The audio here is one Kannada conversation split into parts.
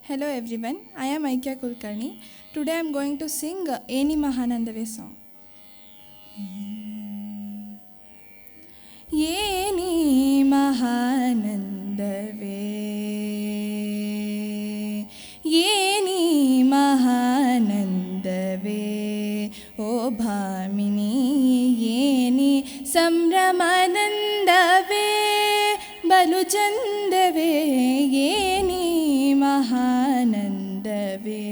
Hello everyone, I am Aikya Kulkarni. Today I am going to sing Eni Mahanandave song. Eni Mahanandave, Eni Mahanandave, O Bhamini, Eni Samramanandave, Balu Chandave, Eni Mahanandave.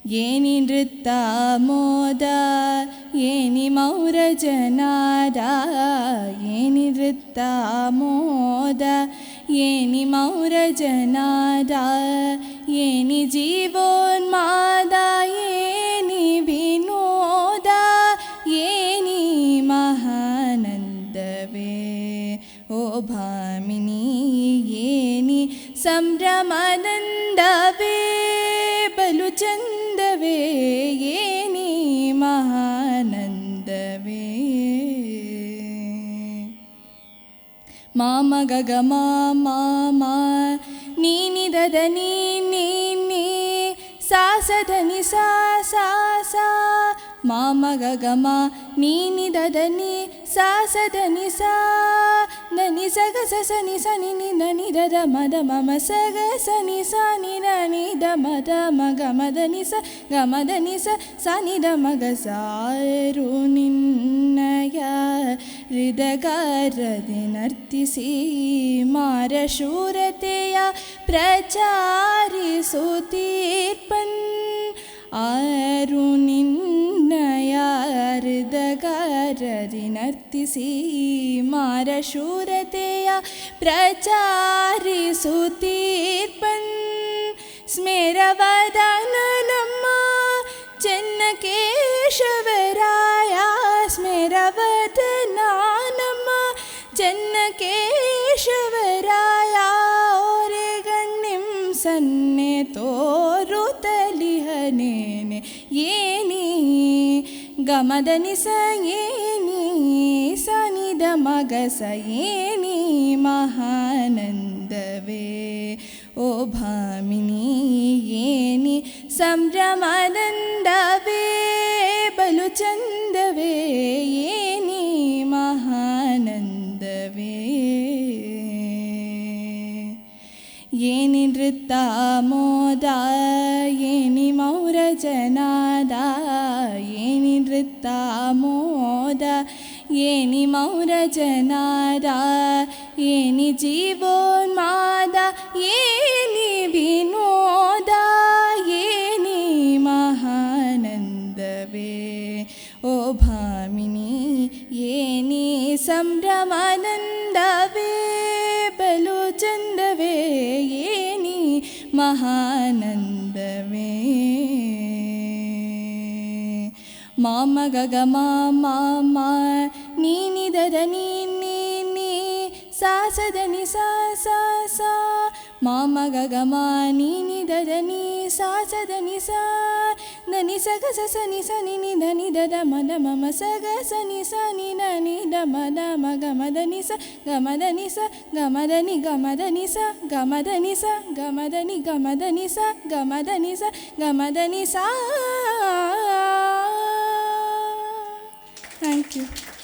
Eni Nritta Moda, Eni Maura Janada, Eni Nritta Moda, Eni Maura Janada, Eni Jeevonmada, Eni Vinoda, Eni Mahanandave, O Bhamini, Eni Samramanandave, Balu Chandave, Eni Mahanandave. Mama gaga mama ma, Nini dada ni, sa sa dhani sa sa sa. Mama gaga ma, Nini dada ni, sa sa dhani sa. Nani sa ga sa sa ni dani dada ma da ma sa ga sa ni dani da ma ga ma da ni sa ni da ma ga sa ru ninnaya ಹೃದಗಾರದಿ ನರ್ತಿಸಿ ಮಾರಶೂರತೆಯ ಪ್ರಚಾರಿಸುತ್ತೀರ್ಪನ್ ಆರು ನಿನ್ನಯ ಹೃದಗಾರದಿ ನರ್ತಿಸಿ ಮಾರಶೂರತೆಯ ಪ್ರಚಾರಿಸುತ್ತೀರ್ಪನ್ ಸ್ಮೇರವದನ ನಮ್ಮ ಚೆನ್ನಕೇಶವರಾಯ ಸ್ಮೇರವದನ ನಮ್ಮ ಚೆನ್ನಕೇಶವರಾಯ ಓರೆ ಗಣ್ಣಿಂ ಸನ್ನೆ ತೋರುತ್ತಲಿಹನೇನೆ ಏನಿ ಗಮದನಿ ಸ ಏನಿ ಸನಿದ ಮಗಸ ಏನಿ ಮಹಾನಂದವೇ ಓ ಭಾಮಿನಿ ಏನಿ ಸಂಭ್ರಮಾನಂದವೇ ಬಲು ಚಂದವೇ ಏನಿ ಮಹಾನಂದವೇ ಏನಿ ನೃತ್ತ ಮೋದ ಏನಿ ಮೌರ ಜನಾದ ಏನಿ ನೃತ್ತ ಮೋದ ಏನಿ ಮೌರ ಜನಾದ ಏನಿ ಜೀವೋನ್ಮಾದ ಏನಿ ವಿನೋದ ಏನಿ ಮಹಾನಂದವೇ ಓ ಭಾಮಿನಿ ಏನಿ ಸಂಭ್ರಮಾನಂದವೇ ಬಲು ಚಂದವೇ ಏನಿ ಮಹಾನಂದವೇ. ಮಾಮ ಗಗ ಮಾಮ ನೀನಿ ದದ ನೀ ಸಾ ಸದನಿ ಸಾ ಸಾ ಸಾ. ಮಾಮ ಗಗ ಮಾ ನೀನಿ ದದ ನೀ ಸಾ ಸದನಿ ಸಾ ಧನಿ ಸ ಗ ಸ ಸ ನಿ ಸ ನಿ ನಿ ಧನಿ ದದ ಮದ ಮಮ ಸ ಗ ಸ ನಿ ಸ ನಿ ನ ನಿ ದ ಮದ ಮ ಗ ಮದ ನಿ ಸ ಗ ಮದ ನಿ ಸ ಗ ಮದ ನಿ ಗ ಮದ ನಿ ಸ ಗ ಮದ ನಿ ಸ ಗ ಮದ ನಿ ಗ ಮದ ನಿ ಸ ಗ ಮದ ನಿ ಸ ಗ ಮದ ನಿ ಸಾ. Thank you.